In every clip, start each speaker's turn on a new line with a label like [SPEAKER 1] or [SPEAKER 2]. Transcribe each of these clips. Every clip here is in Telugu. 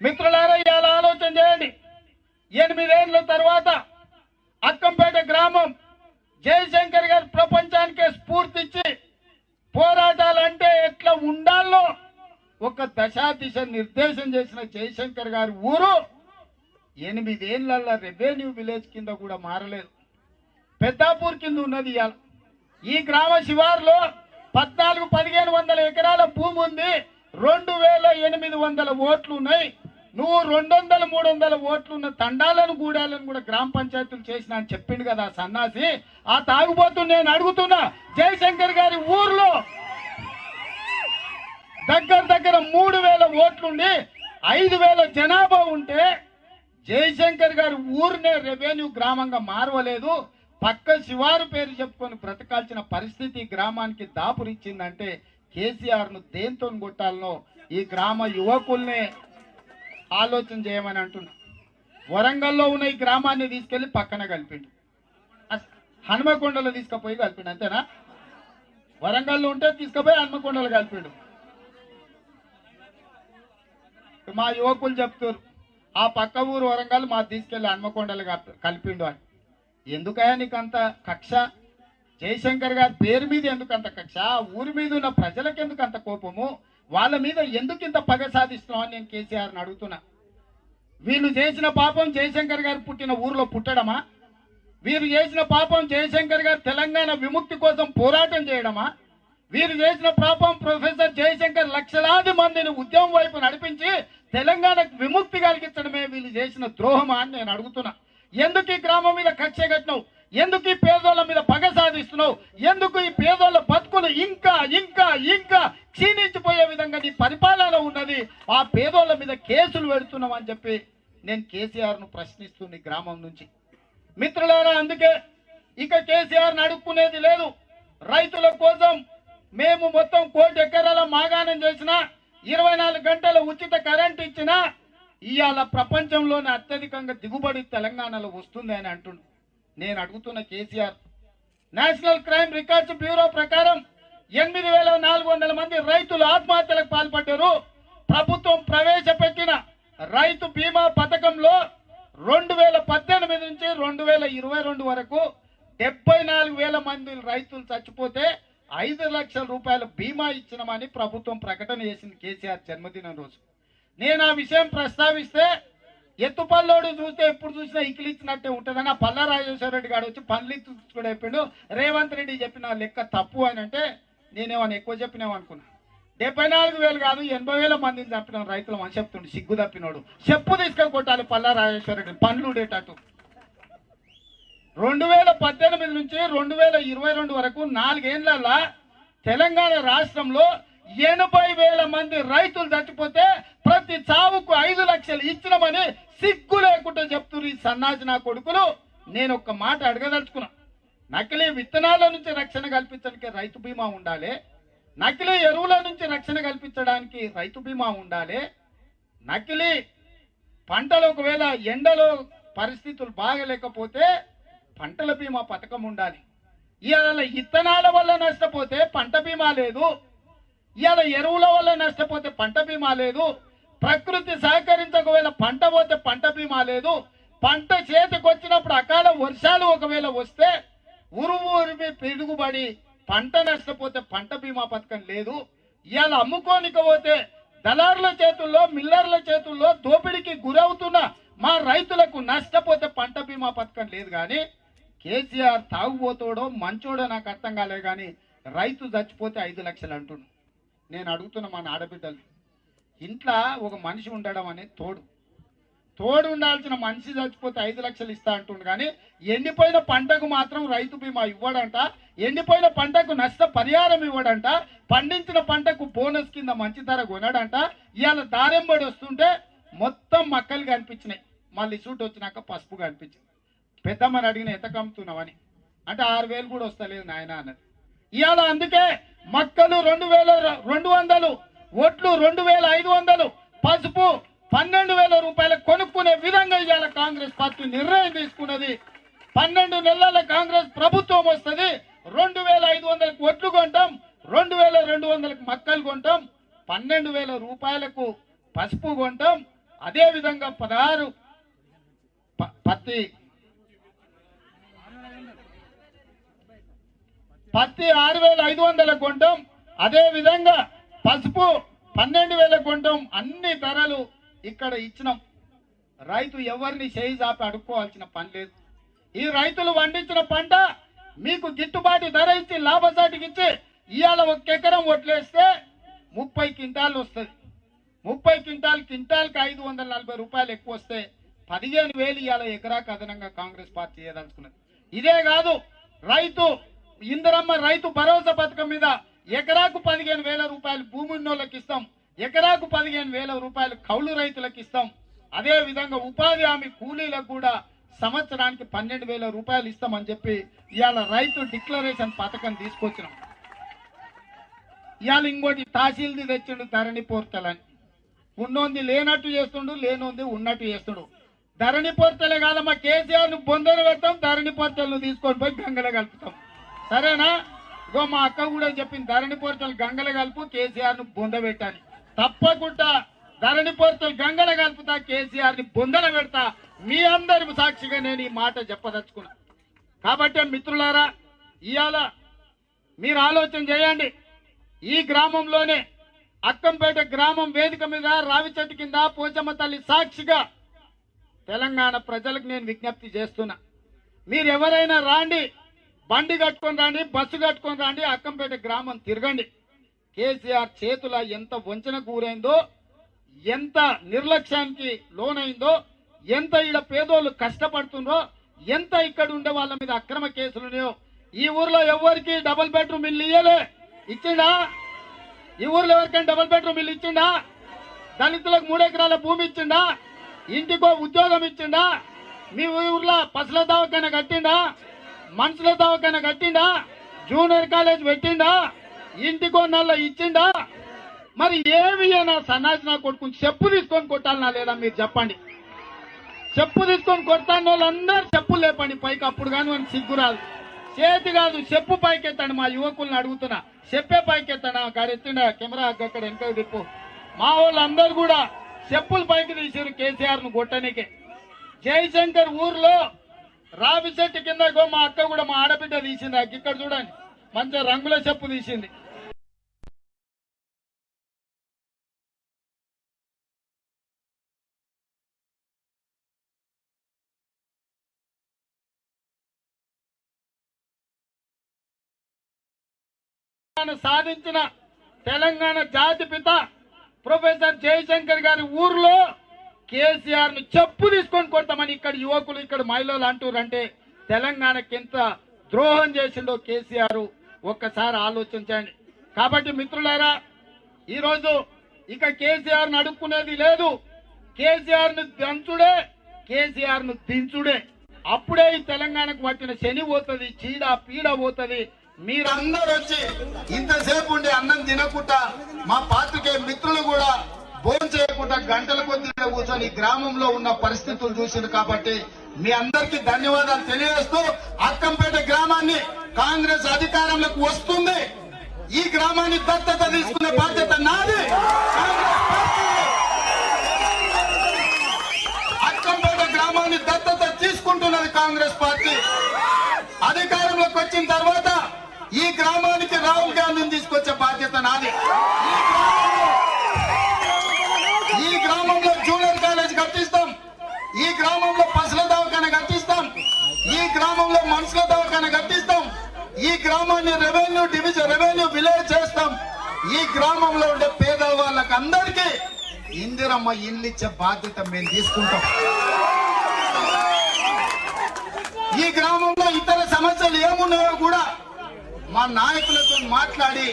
[SPEAKER 1] మిత్రులారా ఇవాళ ఆలోచన చేయండి. 8 ఏళ్ల తర్వాత అక్కంపేట గ్రామం జయశంకర్ గారు ప్రపంచానికే స్ఫూర్తి ఇచ్చి పోరాటాలంటే ఎట్లా ఉండాలో ఒక దశాదిశ నిర్దేశం చేసిన జయశంకర్ గారి ఊరు 8 ఏళ్లలో రెవెన్యూ విలేజ్ కింద కూడా మారలేదు. పెద్దాపూర్ కింద ఉన్నది. ఇవాళ ఈ గ్రామ శివారులో 14-1500 ఎకరాల భూమి ఉంది. 2800 ఓట్లు ఉన్నాయి. నువ్వు 200-300 ఓట్లున్న తండాలను గూడాలను కూడా గ్రామ పంచాయతీలు చేసిన అని చెప్పిండు కదా సన్నాసి. ఆ తాగుబోతు నేను అడుగుతున్నా, జయశంకర్ గారి ఊర్లో దగ్గర 3000 ఓట్లుండి 5000 జనాభా ఉంటే జయశంకర్ గారి ఊరినే రెవెన్యూ గ్రామంగా మారవలేదు. పక్క శివారు పేరు చెప్పుకొని బ్రతకాల్సిన పరిస్థితి గ్రామానికి దాపురిచ్చిందంటే కేసీఆర్ ను దేంతో కొట్టాలనో ఈ గ్రామ యువకుల్నే ఆలోచన చేయమని అంటున్నా. వరంగల్లో ఉన్న ఈ గ్రామాన్ని తీసుకెళ్లి పక్కన కలిపిండు. హనుమకొండలో తీసుకుపోయి కలిపిండు. అంతేనా? వరంగల్లో ఉంటే తీసుకుపోయి హనుమకొండలో కలిపిండు. మా యువకులు చెప్తారు ఆ పక్క ఊరు వరంగల్ మా తీసుకెళ్లి హనుమకొండలు కలిపిండు అని. ఎందుకయ్యా నీకు అంత కక్ష? జయశంకర్ గారి పేరు మీద ఎందుకు అంత కక్ష? ఊరి మీద ఉన్న ప్రజలకు ఎందుకు అంత కోపము? వాళ్ళ మీద ఎందుకు ఇంత పగ సాధిస్తున్నావు అని నేను కేసీఆర్ని అడుగుతున్నా. వీళ్ళు చేసిన పాపం జయశంకర్ గారు పుట్టిన ఊర్లో పుట్టడమా? వీరు చేసిన పాపం జయశంకర్ గారు తెలంగాణ విముక్తి కోసం పోరాటం చేయడమా? వీరు చేసిన పాపం ప్రొఫెసర్ జయశంకర్ లక్షలాది మందిని ఉద్యమం వైపు నడిపించి తెలంగాణకు విముక్తి కలిగించడమే వీళ్ళు చేసిన ద్రోహమా అని నేను అడుగుతున్నా. ఎందుకు ఈ గ్రామం మీద కక్ష కట్టినావు? ఎందుకు ఈ పేదోళ్ళ మీద పగ సాధిస్తున్నావు? ఎందుకు ఈ పేదోళ్ళ బతుకులు ఇంకా ఇంకా ఇంకా క్షీణించిపోయే విధంగా నీ పరిపాలన ఉన్నది? ఆ పేదోళ్ళ మీద కేసులు పెడుతున్నావు అని చెప్పి నేను కేసీఆర్ ను ప్రశ్నిస్తుంది గ్రామం నుంచి. మిత్రులారా, అందుకే ఇక కేసీఆర్ అడుక్కునేది లేదు. రైతుల కోసం మేము మొత్తం 1 కోటి ఎకరాల మాగాణం చేసిన 24 గంటల ఉచిత కరెంట్ ఇచ్చిన ఇవాళ ప్రపంచంలోనే అత్యధికంగా దిగుబడి తెలంగాణలో వస్తుంది అని అంటుండు. నేను అడుగుతున్న KCR, national crime records bureau ప్రకారం 8400 మంది రైతులు ఆత్మహత్యలకు పాల్పడ్డారు. ప్రభుత్వం ప్రవేశపెట్టిన రైతు బీమా పథకంలో 2018 నుంచి 2022 వరకు 74,000 మంది రైతులు చచ్చిపోతే 5 లక్షల రూపాయల బీమా ఇచ్చినామని ప్రభుత్వం ప్రకటన చేసింది కేసీఆర్ జన్మదినం రోజు. నేను ఆ విషయం ప్రస్తావిస్తే ఎత్తుపల్లోడు చూస్తే ఎప్పుడు చూసినా ఇకిలిచ్చినట్టే ఉంటుందని ఆ పల్లా రాజేశ్వర రెడ్డి గారు వచ్చి పనులు ఇచ్చుకుని అయిపోయాడు. రేవంత్ రెడ్డి చెప్పిన లెక్క తప్పు అని అంటే నేనేమన్నా ఎక్కువ చెప్పినామనుకున్నా. 74,000 కాదు 80,000 మందిని చంపిన రైతులు అని చెప్తుండే. సిగ్గు తప్పినోడు చెప్పు తీసుకొని కొట్టాలి పల్లా రాజేశ్వర రెడ్డి పనులు ఉండేటట్టు. 2018 నుంచి 2022 వరకు 4 ఏళ్లలో తెలంగాణ రాష్ట్రంలో 80,000 మంది రైతులు చచ్చిపోతే ప్రతి చావుకు 5 లక్షలు ఇచ్చినామని సిగ్గు లేకుండా చెప్తున్నారు ఈ సన్నాసి నా కొడుకులు. నేను ఒక్క మాట అడగదలుచుకున్నా. నకిలీ విత్తనాల నుంచి రక్షణ కల్పించడానికి రైతు బీమా ఉండాలి. నకిలీ ఎరువుల నుంచి రక్షణ కల్పించడానికి రైతు బీమా ఉండాలి. నకిలీ పంటలు ఒకవేళ ఎండలో పరిస్థితులు బాగలేకపోతే పంటల బీమా పథకం ఉండాలి. ఇవాళ ఇత్తనాల వల్ల నష్టపోతే పంట బీమా లేదు. ఇవాళ ఎరువుల వల్ల నష్టపోతే పంట బీమా లేదు. ప్రకృతి సహకరించకవేళ పంట పోతే పంట బీమా లేదు. పంట చేతికి వచ్చినప్పుడు అకాల వర్షాలు ఒకవేళ వస్తే ఉరుమి పిడుగుబడి పంట నష్టపోతే పంట బీమా పథకం లేదు. ఇవాళ అమ్ముకోనిక పోతే దళారుల చేతుల్లో మిల్లర్ల చేతుల్లో దోపిడీకి గురవుతున్న మా రైతులకు నష్టపోతే పంట బీమా పథకం లేదు. కానీ కేసీఆర్ తాగుబోతోడో మంచోడో నాకు అర్థం కాలే కానీ రైతు చచ్చిపోతే 5 లక్షలు అంటుండు. నేను అడుగుతున్నా మన ఆడబిడ్డలు, ఇంట్లో ఒక మనిషి ఉండడం అనేది తోడు ఉండాల్సిన మనిషి చచ్చిపోతే 5 లక్షలు ఇస్తా అంటుండు. కానీ ఎండిపోయిన పంటకు మాత్రం రైతు బీమా ఇవ్వడంట. ఎండిపోయిన పంటకు నష్ట పరిహారం ఇవ్వడంట. పండించిన పంటకు బోనస్ కింద మంచి ధర కొనడంట. ఇవాళ దారెంబడి వస్తుంటే మొత్తం మక్కలు కనిపించినాయి. మళ్ళీ సూట్ వచ్చినాక పసుపు కనిపించింది. పెద్దమ్మని అడిగిన ఎంత కమ్ముతున్నామని అంటే 6,000 కూడా వస్తలేదు నాయన అన్నది. ఇవాళ అందుకే మక్కలు 2,200, ఒట్లు 2,500, పసుపు 12,000 రూపాయలు కొనుక్కునే విధంగా ఇవాళ కాంగ్రెస్ పార్టీ నిర్ణయం తీసుకున్నది. 12 నెలల కాంగ్రెస్ ప్రభుత్వం వస్తుంది. 2,500కు ఒట్లు కొంటాం, 2,200కు మక్కలు కొంటాం, 12,000 రూపాయలకు పసుపు కొంటాం, అదే విధంగా 16 పత్తి 6,500 కొంటాం. అదే విధంగా పసుపు 12,000 కొంటాం. అన్ని ధరలు ఇక్కడ ఇచ్చినాం. రైతు ఎవరిని చేయి చాపి అడుక్కోవాల్సిన పని లేదు. ఈ రైతులు పండించిన పంట మీకు గిట్టుబాటు ధర ఇచ్చి లాభసాటికి ఇచ్చి ఇవాళ 1 ఎకరం వడ్లేస్తే 30 క్వింటాలు వస్తుంది. 30 క్వింటాల్కి 540 రూపాయలు ఎక్కువ వస్తే 15,000 ఇవాళ ఎకరాకు అదనంగా కాంగ్రెస్ పార్టీ చేయదలుచుకున్నది. ఇదే కాదు, రైతు ఇందిరమ్మ రైతు భరోసా పథకం మీద ఎకరాకు 15,000 రూపాయలు భూమి ఉన్నోళ్ళకి ఇస్తాం. ఎకరాకు 15,000 రూపాయలు కౌలు రైతులకు ఇస్తాం. అదే విధంగా ఉపాధి హామీ కూలీలకు కూడా సంవత్సరానికి 12,000 రూపాయలు ఇస్తామని చెప్పి ఇవాళ రైతు డిక్లరేషన్ పథకం తీసుకొచ్చినాం. ఇవాళ ఇంకోటి తహసీల్ది తెచ్చిండు ధరణి పోర్టల్ అని. ఉన్నోంది లేనట్టు చేస్తుండు, లేనోంది ఉన్నట్టు చేస్తుండు. ధరణి పోర్టలే కాదమ్మా, కేసీఆర్ ను బొందలు పెడతాం, ధరణి పోర్టల్ ను తీసుకొని పోయి గంగలో కలుపుతాం. సరేనా? ఇగో మా అక్క కూడా చెప్పింది, ధరణి పోర్టల్ గంగలో కలుపు, కేసీఆర్ ను బొంద పెట్టాని. తప్పకుండా ధరణి పోర్టల్ గంగలో కలుపుతా, కేసీఆర్ ని బొందల పెడతా. మీ అందరి సాక్షిగా నేను ఈ మాట చెప్పదలుచుకున్నా. కాబట్టి మిత్రులారా, ఇవాళ మీరు ఆలోచన చేయండి. ఈ గ్రామంలోనే అక్కంపేట గ్రామం వేదిక మీద రావి చెట్టు కింద పోచమ్మ తల్లి సాక్షిగా తెలంగాణ ప్రజలకు నేను విజ్ఞప్తి చేస్తున్నా. మీరు ఎవరైనా రాండి, బండి కట్టుకొని రాండి, బస్సు కట్టుకొని రాండి, అక్కంపేట గ్రామం తిరగండి. కేసీఆర్ చేతుల ఎంత వంచనకు గురైందో, ఎంత నిర్లక్ష్యానికి లోనైందో, ఎంత ఈడ పేదోళ్ళు కష్టపడుతుందో, ఎంత ఇక్కడ ఉండే వాళ్ళ మీద అక్రమ కేసులున్నాయో. ఈ ఊర్లో ఎవరికి డబుల్ బెడ్రూమ్ ఇల్లు ఇయ్యలే, ఇచ్చిండా? ఈ ఊర్లో ఎవరికైనా డబుల్ బెడ్రూమ్ ఇల్లు ఇచ్చిండా? దళితులకు 3 ఎకరాల భూమి ఇచ్చిండా? ఇంటికో ఉద్యోగం ఇచ్చిండా? మీ ఊర్లో పసుల దవాఖాన కట్టిండా? మనుషుల దవాఖాన కట్టిండా? Junior college పెట్టిండా? ఇంటికో నల్ల ఇచ్చిండా? మరి ఏమి నా సన్నాసి నా కొట్టుకుని చెప్పు తీసుకొని కొట్టాలనా లేదా మీరు చెప్పండి. చెప్పు తీసుకొని కొడతాను వాళ్ళందరూ చెప్పులు లేపండి పైకి, అప్పుడు కానీ మనకి సిగ్గురాదు. చేతి కాదు, చెప్పు పైకెత్తండి. మా యువకుల్ని అడుగుతున్నా, చెప్పే పైకెత్తాను. గారు ఎత్తిండా కెమెరా అక్కడ వెనక తిప్పు. మా వాళ్ళందరూ కూడా చెప్పులు పైకి తీసారు కేసీఆర్ ను కొట్టనికే. జయశంకర్ ఊర్లో రావి చెట్టు కింద మా అక్క కూడా, మా ఆడబిడ్డ తీసింది. ఇక్కడ చూడండి, మంచి రంగుల చెప్పు తీసింది. సాధించిన తెలంగాణ జాతి పిత ప్రొఫెసర్ జయశంకర్ గారి ఊర్లో కేసీఆర్ ను చెప్పు తీసుకొని కొడతామని ఇక్కడ యువకులు, ఇక్కడ మహిళలు అంటారంటే తెలంగాణకి ఎంత ద్రోహం చేసిండో కేసీఆర్ ఒక్కసారి ఆలోచించండి. కాబట్టి మిత్రులారా, ఈరోజు ఇక కేసీఆర్ ను అడుక్కునేది లేదు. కేసీఆర్ ను దంచుడే, కేసీఆర్ ను దించుడే. అప్పుడే ఈ తెలంగాణకు పట్టిన శని పోతుంది, చీడ పీడ పోతుంది. మీరందరూ వచ్చి ఇంతసేపు ఉండి అన్నం తినకుండా, మా పాత్రికేయ మిత్రులు కూడా భోజనం చేయకుండా గంటల కొద్ది కూర్చొని గ్రామంలో ఉన్న పరిస్థితులు చూసింది. కాబట్టి మీ అందరికీ ధన్యవాదాలు తెలియజేస్తూ, అక్కంపేట గ్రామాన్ని కాంగ్రెస్ అధికారంలోకి వస్తుంది. ఈ గ్రామాన్ని దత్తత తీసుకునే బాధ్యత నాది. అక్కంపేట గ్రామాన్ని దత్తత తీసుకుంటున్నది కాంగ్రెస్ పార్టీ. అధికారంలోకి వచ్చిన తర్వాత ఈ గ్రామానికి రాహుల్ గాంధీని తీసుకొచ్చే బాధ్యత నాది. ఈ గ్రామంలో జూనియర్ కాలేజ్ కట్టిస్తాం, ఈ గ్రామంలో పసుల దవాఖాన కట్టిస్తాం, ఈ గ్రామంలో మనుషుల దవాఖాన కట్టిస్తాం, ఈ గ్రామాన్ని రెవెన్యూ విలేజ్ చేస్తాం. ఈ గ్రామంలో ఉండే పేద వాళ్ళకి అందరికీ ఇందిరమ్మ ఇల్లు ఇచ్చే బాధ్యత మేము తీసుకుంటాం. ఈ గ్రామంలో ఇతర సమస్యలు ఏమున్నాయో కూడా మా నాయకులతో మాట్లాడి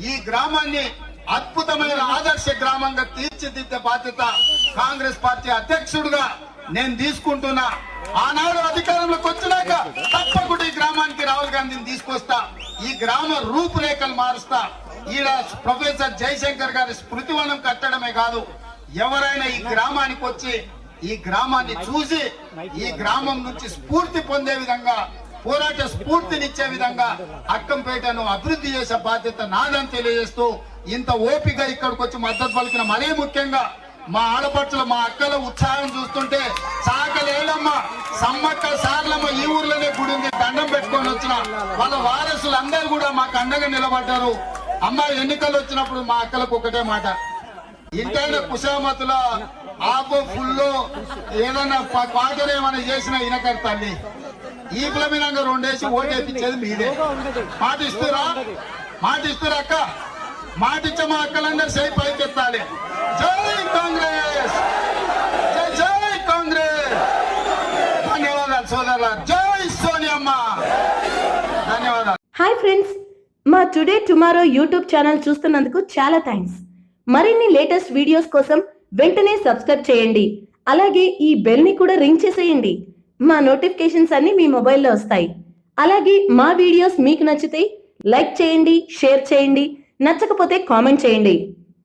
[SPEAKER 1] ఈ గ్రామాన్ని అద్భుతమైన ఆదర్శ గ్రామంగా తీర్చిదిద్దే బాధ్యత కాంగ్రెస్ పార్టీ అధ్యక్షుడిగా నేను తీసుకుంటున్నా. ఆనాడు అధికారంలోకి వచ్చినాక తప్పకుండా ఈ గ్రామానికి రాహుల్ గాంధీని తీసుకొస్తా, ఈ గ్రామ రూపురేఖలు మారుస్తా. ఈడ ప్రొఫెసర్ జయశంకర్ గారి స్మృతివనం కట్టడమే కాదు, ఎవరైనా ఈ గ్రామానికి వచ్చి ఈ గ్రామాన్ని చూసి ఈ గ్రామం నుంచి స్ఫూర్తి పొందే విధంగా, పోరాట స్ఫూర్తినిచ్చే విధంగా అక్కంపేటను అభివృద్ధి చేసే బాధ్యత నాదని తెలియజేస్తూ, ఇంత ఓపిక ఇక్కడికి వచ్చి మద్దతు పలికిన మరీ ముఖ్యంగా మా ఆడపడుచులు మా అక్కల ఉత్సాహం చూస్తుంటే సాకలేలమ్మ సమ్మక్క సార్లమ్మ ఈ ఊర్లోనే గుడి ఉంది, దండం పెట్టుకొని వచ్చిన వాళ్ళ వారసులందరూ కూడా మాకు అండగా నిలబడ్డారు. అమ్మ ఎన్నికలు వచ్చినప్పుడు మా అక్కలకు ఒకటే మాట, ఇంటైనా కుశామతుల ఆపు ఫుల్లో ఏదన్నా పాటలు ఏమైనా చేసినా ఇనకరు తల్లి, ఈ ప్లమినంగా 2 వేసి ఓటు వేయించేది మీదే. మాటిస్తురా అక్క, మాటిచ్చే మా అక్కలందరూ సై పైకెత్తాలి. జై కాంగ్రెస్, జై జై కాంగ్రెస్. ధన్యవాదాలు సోదరుల, జై సోనియమ్మ, ధన్యవాదాలు.
[SPEAKER 2] హాయ్ ఫ్రెండ్స్, మా టుడే టుమారో యూట్యూబ్ ఛానల్ చూస్తున్నందుకు చాలా థ్యాంక్స్. మరిన్ని లేటెస్ట్ వీడియోస్ కోసం వెంటనే సబ్స్క్రైబ్ చేయండి. అలాగే ఈ బెల్ ని కూడా రింగ్ చేసేయండి. మా నోటిఫికేషన్స్ అన్ని మీ మొబైల్లో వస్తాయి. అలాగే మా వీడియోస్ మీకు నచ్చితే లైక్ చేయండి, షేర్ చేయండి, నచ్చకపోతే కామెంట్ చేయండి.